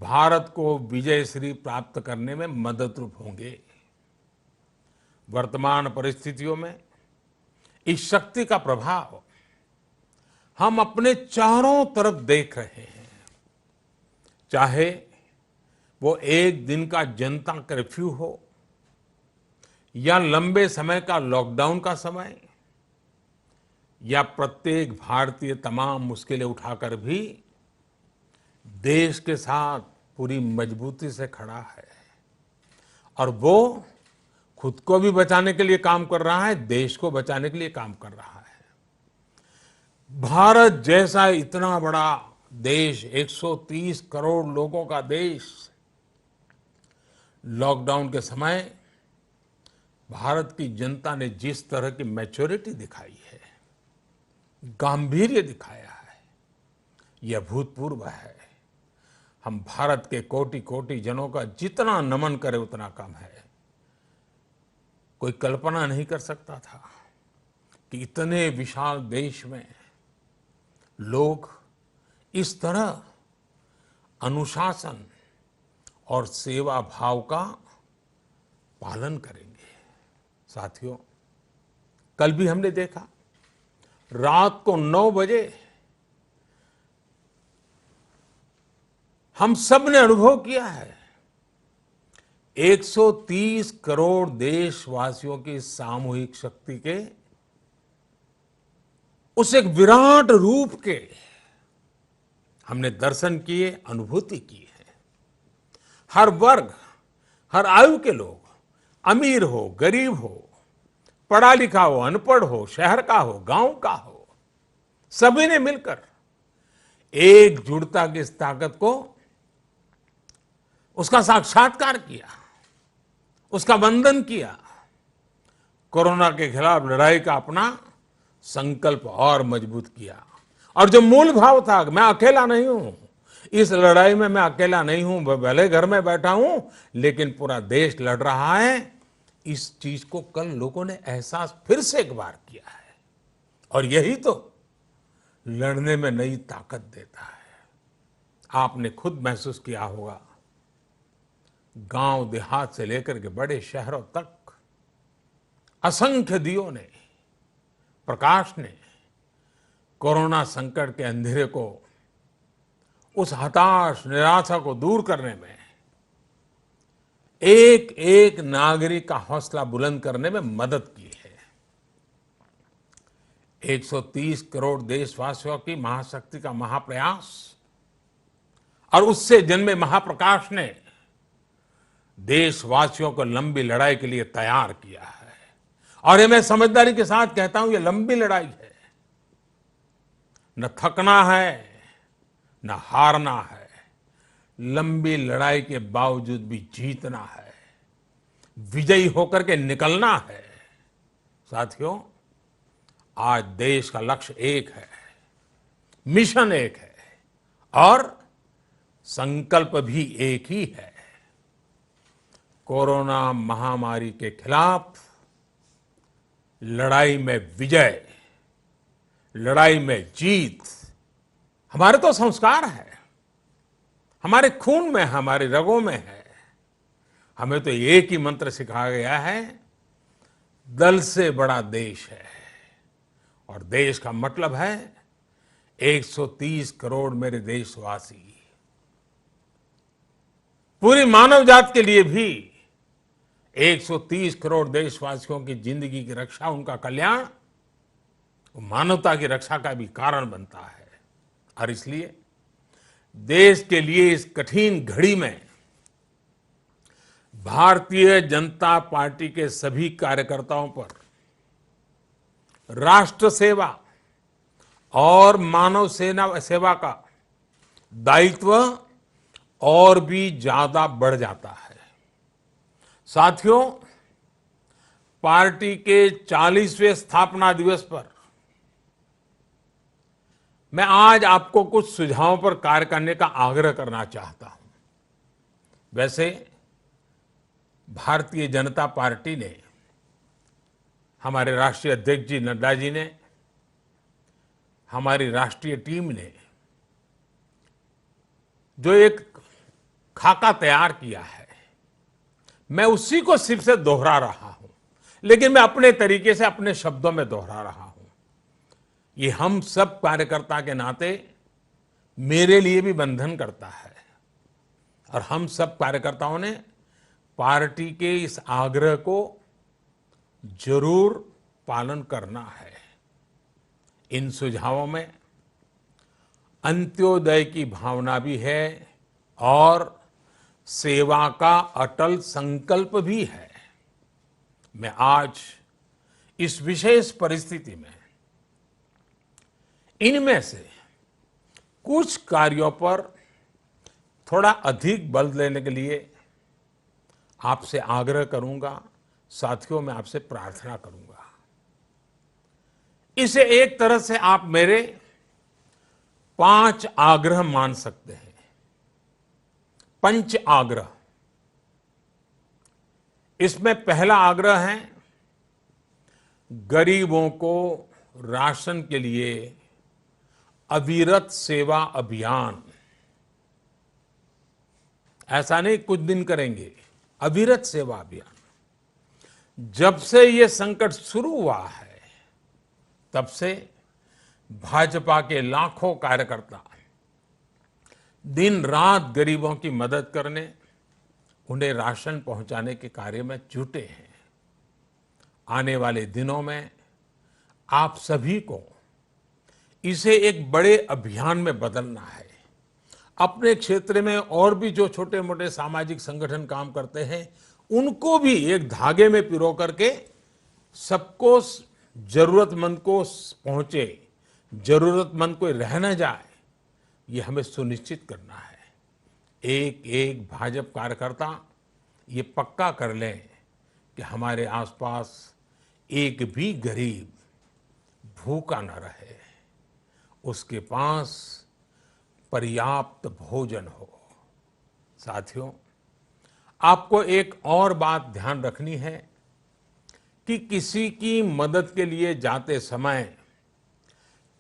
भारत को विजयश्री प्राप्त करने में मददरूप होंगे। वर्तमान परिस्थितियों में इस शक्ति का प्रभाव हम अपने चारों तरफ देख रहे हैं। चाहे वो एक दिन का जनता कर्फ्यू हो या लंबे समय का लॉकडाउन का समय या प्रत्येक भारतीय तमाम मुश्किलें उठाकर भी देश के साथ पूरी मजबूती से खड़ा है और वो खुद को भी बचाने के लिए काम कर रहा है, देश को बचाने के लिए काम कर रहा है। भारत जैसा इतना बड़ा देश, 130 करोड़ लोगों का देश, लॉकडाउन के समय भारत की जनता ने जिस तरह की मैच्योरिटी दिखाई है, गांभीर्य दिखाया है, यह अभूतपूर्व है। हम भारत के कोटि कोटि जनों का जितना नमन करें उतना कम है। कोई कल्पना नहीं कर सकता था कि इतने विशाल देश में लोग इस तरह अनुशासन और सेवा भाव का पालन करेंगे। साथियों, कल भी हमने देखा, रात को 9 बजे हम सब ने अनुभव किया है 130 करोड़ देशवासियों की सामूहिक शक्ति के उस एक विराट रूप के हमने दर्शन किए, अनुभूति की है। हर वर्ग, हर आयु के लोग, अमीर हो, गरीब हो, पढ़ा लिखा हो, अनपढ़ हो, शहर का हो, गांव का हो, सभी ने मिलकर एकजुटता की इस ताकत को, उसका साक्षात्कार किया, उसका वंदन किया। कोरोना के खिलाफ लड़ाई का अपना संकल्प और मजबूत किया। और जो मूल भाव था, मैं अकेला नहीं हूं, इस लड़ाई में मैं अकेला नहीं हूं, भले घर में बैठा हूं लेकिन पूरा देश लड़ रहा है, इस चीज को कल लोगों ने एहसास फिर से एक बार किया है। और यही तो लड़ने में नई ताकत देता है। आपने खुद महसूस किया होगा, गांव देहात से लेकर के बड़े शहरों तक असंख्य दियों ने, प्रकाश ने कोरोना संकट के अंधेरे को, उस हताश निराशा को दूर करने में, एक एक नागरिक का हौसला बुलंद करने में मदद की है। 130 करोड़ देशवासियों की महाशक्ति का महाप्रयास और उससे जन्मे महाप्रकाश ने देशवासियों को लंबी लड़ाई के लिए तैयार किया है। और ये मैं समझदारी के साथ कहता हूं, ये लंबी लड़ाई है। न थकना है, न हारना है। लंबी लड़ाई के बावजूद भी जीतना है, विजयी होकर के निकलना है। साथियों, आज देश का लक्ष्य एक है, मिशन एक है और संकल्प भी एक ही है। कोरोना महामारी के खिलाफ लड़ाई में विजय, लड़ाई में जीत हमारे तो संस्कार है, हमारे खून में, हमारे रगों में है। हमें तो एक ही मंत्र सिखाया गया है, दल से बड़ा देश है। और देश का मतलब है 130 करोड़ मेरे देशवासी। पूरी मानव जात के लिए भी 130 करोड़ देशवासियों की जिंदगी की रक्षा, उनका कल्याण, वो मानवता की रक्षा का भी कारण बनता है। और इसलिए देश के लिए इस कठिन घड़ी में भारतीय जनता पार्टी के सभी कार्यकर्ताओं पर राष्ट्र सेवा और मानव सेवा का दायित्व और भी ज्यादा बढ़ जाता है। साथियों, पार्टी के 40वें स्थापना दिवस पर मैं आज आपको कुछ सुझावों पर कार्य करने का आग्रह करना चाहता हूं। वैसे भारतीय जनता पार्टी ने, हमारे राष्ट्रीय अध्यक्ष जी नड्डा जी ने, हमारी राष्ट्रीय टीम ने जो एक खाका तैयार किया है, मैं उसी को सिर्फ से दोहरा रहा हूं, लेकिन मैं अपने तरीके से अपने शब्दों में दोहरा रहा हूं। ये हम सब कार्यकर्ता के नाते मेरे लिए भी बंधन करता है और हम सब कार्यकर्ताओं ने पार्टी के इस आग्रह को जरूर पालन करना है। इन सुझावों में अंत्योदय की भावना भी है और सेवा का अटल संकल्प भी है। मैं आज इस विशेष परिस्थिति में इनमें से कुछ कार्यों पर थोड़ा अधिक बल देने के लिए आपसे आग्रह करूंगा। साथियों, मैं आपसे प्रार्थना करूंगा। इसे एक तरह से आप मेरे 5 आग्रह मान सकते हैं। पंच आग्रह। इसमें पहला आग्रह है गरीबों को राशन के लिए अविरत सेवा अभियान। ऐसा नहीं कुछ दिन करेंगे, अविरत सेवा अभियान। जब से ये संकट शुरू हुआ है तब से भाजपा के लाखों कार्यकर्ता दिन रात गरीबों की मदद करने, उन्हें राशन पहुंचाने के कार्य में जुटे हैं। आने वाले दिनों में आप सभी को इसे एक बड़े अभियान में बदलना है। अपने क्षेत्र में और भी जो छोटे मोटे सामाजिक संगठन काम करते हैं, उनको भी एक धागे में पिरो करके सबको जरूरतमंद को पहुंचे, जरूरतमंद कोई रह न जाए, ये हमें सुनिश्चित करना है। एक एक भाजपा कार्यकर्ता ये पक्का कर लें कि हमारे आसपास एक भी गरीब भूखा न रहे, उसके पास पर्याप्त भोजन हो। साथियों, आपको एक और बात ध्यान रखनी है कि किसी की मदद के लिए जाते समय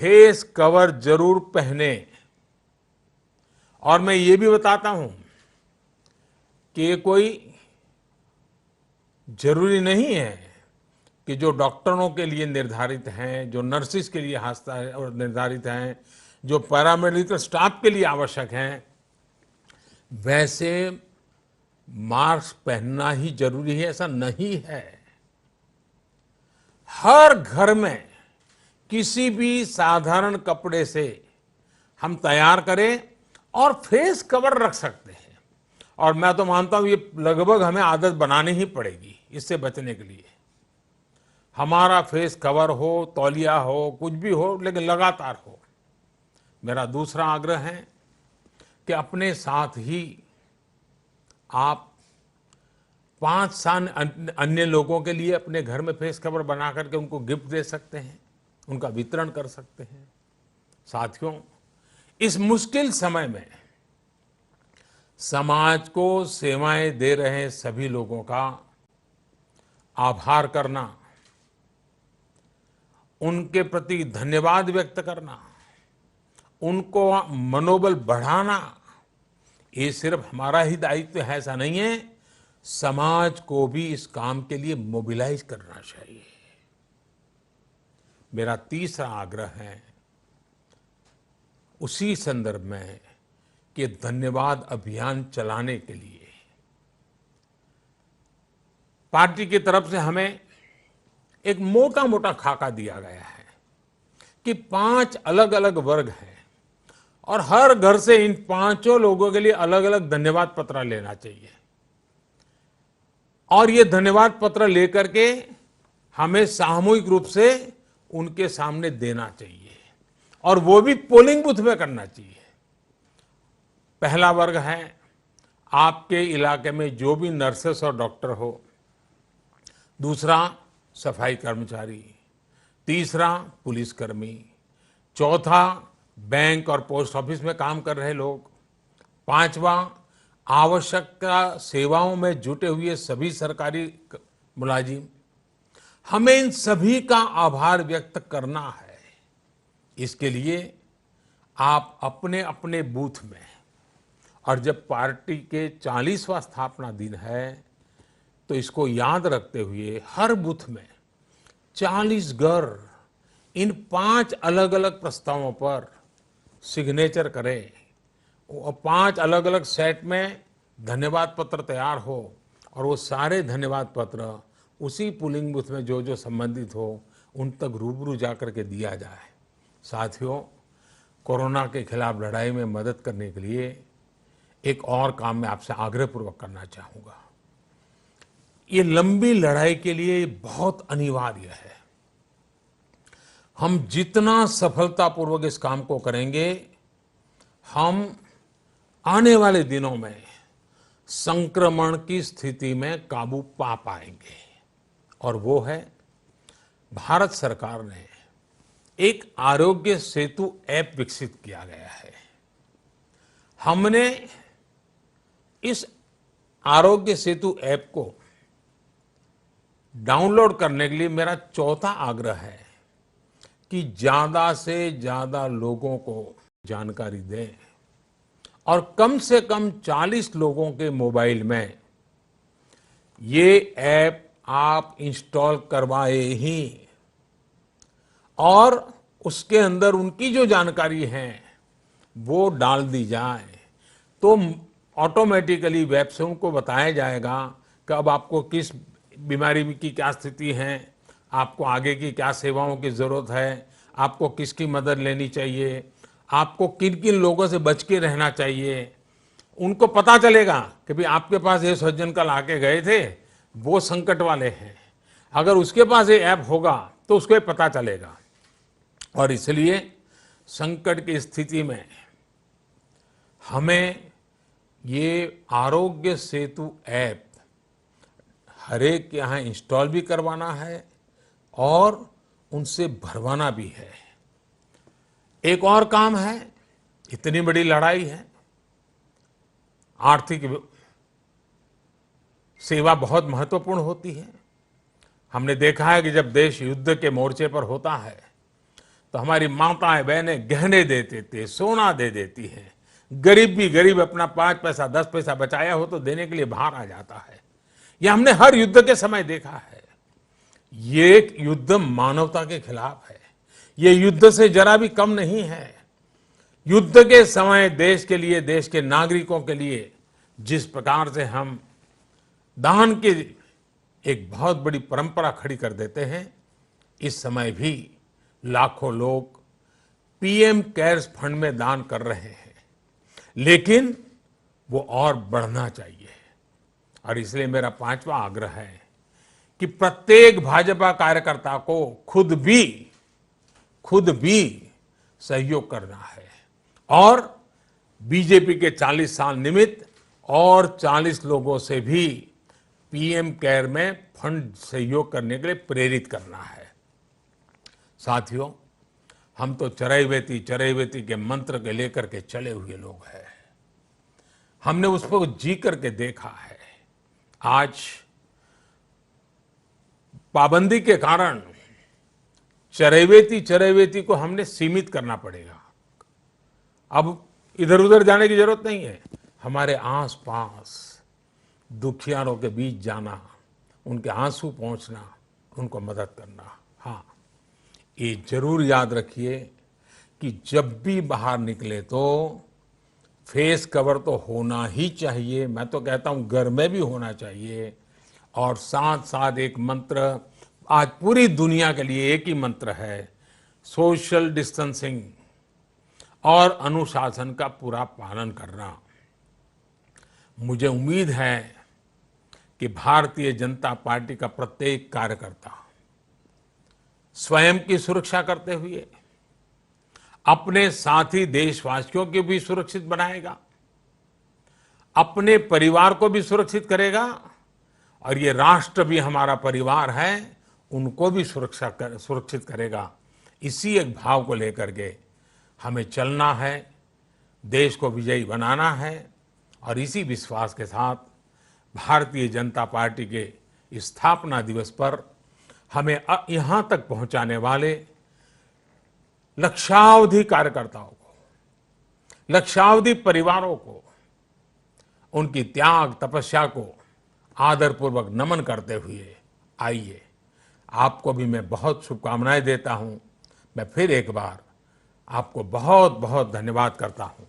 फेस कवर जरूर पहने। और मैं ये भी बताता हूं कि ये कोई जरूरी नहीं है कि जो डॉक्टरों के लिए निर्धारित हैं, जो नर्सिस के लिए निर्धारित हैं, जो पैरामेडिकल स्टाफ के लिए आवश्यक हैं, वैसे मास्क पहनना ही जरूरी है, ऐसा नहीं है। हर घर में किसी भी साधारण कपड़े से हम तैयार करें और फेस कवर रख सकते हैं। और मैं तो मानता हूं ये लगभग हमें आदत बनानी ही पड़ेगी इससे बचने के लिए। हमारा फेस कवर हो, तौलिया हो, कुछ भी हो, लेकिन लगातार हो। मेरा दूसरा आग्रह है कि अपने साथ ही आप 5 अन्य लोगों के लिए अपने घर में फेस कवर बना करके उनको गिफ्ट दे सकते हैं, उनका वितरण कर सकते हैं। साथियों, इस मुश्किल समय में समाज को सेवाएं दे रहे सभी लोगों का आभार करना, उनके प्रति धन्यवाद व्यक्त करना, उनको मनोबल बढ़ाना, ये सिर्फ हमारा ही दायित्व है ऐसा नहीं है, समाज को भी इस काम के लिए मोबिलाइज करना चाहिए। मेरा तीसरा आग्रह है उसी संदर्भ में कि धन्यवाद अभियान चलाने के लिए पार्टी की तरफ से हमें एक मोटा मोटा खाका दिया गया है कि 5 अलग अलग वर्ग हैं और हर घर से इन 5 लोगों के लिए अलग अलग धन्यवाद पत्र लेना चाहिए। और ये धन्यवाद पत्र लेकर के हमें सामूहिक रूप से उनके सामने देना चाहिए और वो भी पोलिंग बूथ में करना चाहिए। पहला वर्ग है आपके इलाके में जो भी नर्सेस और डॉक्टर हो, दूसरा सफाई कर्मचारी, तीसरा पुलिसकर्मी, चौथा बैंक और पोस्ट ऑफिस में काम कर रहे लोग, पांचवा आवश्यक सेवाओं में जुटे हुए सभी सरकारी मुलाजिम। हमें इन सभी का आभार व्यक्त करना है। इसके लिए आप अपने अपने बूथ में और जब पार्टी के 40वां स्थापना दिन है तो इसको याद रखते हुए हर बूथ में 40 घर इन 5 अलग अलग प्रस्तावों पर सिग्नेचर करें और 5 अलग अलग सेट में धन्यवाद पत्र तैयार हो और वो सारे धन्यवाद पत्र उसी पोलिंग बूथ में जो जो संबंधित हो उन तक रूबरू जाकर के दिया जाए। साथियों, कोरोना के खिलाफ लड़ाई में मदद करने के लिए एक और काम मैं आपसे आग्रहपूर्वक करना चाहूँगा। ये लंबी लड़ाई के लिए बहुत अनिवार्य है। हम जितना सफलतापूर्वक इस काम को करेंगे, हम आने वाले दिनों में संक्रमण की स्थिति में काबू पा पाएंगे। और वो है, भारत सरकार ने एक आरोग्य सेतु ऐप विकसित किया गया है। हमने इस आरोग्य सेतु ऐप को डाउनलोड करने के लिए मेरा चौथा आग्रह है कि ज्यादा से ज्यादा लोगों को जानकारी दें और कम से कम 40 लोगों के मोबाइल में ये ऐप आप इंस्टॉल करवाए ही और उसके अंदर उनकी जो जानकारी है वो डाल दी जाए तो ऑटोमेटिकली वेब से उनको बताया जाएगा कि अब आपको किस बीमारी की क्या स्थिति है, आपको आगे की क्या सेवाओं की जरूरत है, आपको किसकी मदद लेनी चाहिए, आपको किन किन लोगों से बच के रहना चाहिए। उनको पता चलेगा कि भाई आपके पास ये सज्जन कल आके गए थे, वो संकट वाले हैं। अगर उसके पास ये ऐप होगा तो उसको ये पता चलेगा। और इसलिए संकट की स्थिति में हमें ये आरोग्य सेतु ऐप हर एक के यहाँ इंस्टॉल भी करवाना है और उनसे भरवाना भी है। एक और काम है, इतनी बड़ी लड़ाई है, आर्थिक सेवा बहुत महत्वपूर्ण होती है। हमने देखा है कि जब देश युद्ध के मोर्चे पर होता है तो हमारी माताएं बहनें गहने दे देते, सोना दे देती हैं। गरीब भी गरीब अपना 5 पैसा 10 पैसा बचाया हो तो देने के लिए बाहर आ जाता है। यह हमने हर युद्ध के समय देखा है। ये एक युद्ध मानवता के खिलाफ है। ये युद्ध से जरा भी कम नहीं है। युद्ध के समय देश के लिए, देश के नागरिकों के लिए जिस प्रकार से हम दान की एक बहुत बड़ी परंपरा खड़ी कर देते हैं, इस समय भी लाखों लोग पीएम केयर्स फंड में दान कर रहे हैं, लेकिन वो और बढ़ना चाहिए। और इसलिए मेरा 5वां आग्रह है कि प्रत्येक भाजपा कार्यकर्ता को खुद भी सहयोग करना है और बीजेपी के 40 साल निमित्त और 40 लोगों से भी पीएम केयर में फंड सहयोग करने के लिए प्रेरित करना है। साथियों, हम तो चरैवेति के मंत्र के लेकर के चले हुए लोग हैं। हमने उसको जी करके देखा है। आज पाबंदी के कारण चरैवेति को हमने सीमित करना पड़ेगा। अब इधर उधर जाने की जरूरत नहीं है। हमारे आसपास दुखियारों के बीच जाना, उनके आंसू पहुंचना, उनको मदद करना। हाँ, ये जरूर याद रखिए कि जब भी बाहर निकले तो फेस कवर तो होना ही चाहिए। मैं तो कहता हूं घर में भी होना चाहिए। और साथ साथ एक मंत्र आज पूरी दुनिया के लिए एक ही मंत्र है, सोशल डिस्टेंसिंग और अनुशासन का पूरा पालन करना। मुझे उम्मीद है कि भारतीय जनता पार्टी का प्रत्येक कार्यकर्ता स्वयं की सुरक्षा करते हुए अपने साथी देशवासियों को भी सुरक्षित बनाएगा, अपने परिवार को भी सुरक्षित करेगा और ये राष्ट्र भी हमारा परिवार है, उनको भी सुरक्षित करेगा। इसी एक भाव को लेकर के हमें चलना है, देश को विजयी बनाना है। और इसी विश्वास के साथ भारतीय जनता पार्टी के स्थापना दिवस पर हमें यहां तक पहुंचाने वाले लक्षावधि कार्यकर्ताओं को, लक्षावधि परिवारों को उनकी त्याग तपस्या को आदरपूर्वक नमन करते हुए आइए, आपको भी मैं बहुत शुभकामनाएं देता हूं। मैं फिर एक बार आपको बहुत बहुत धन्यवाद करता हूं।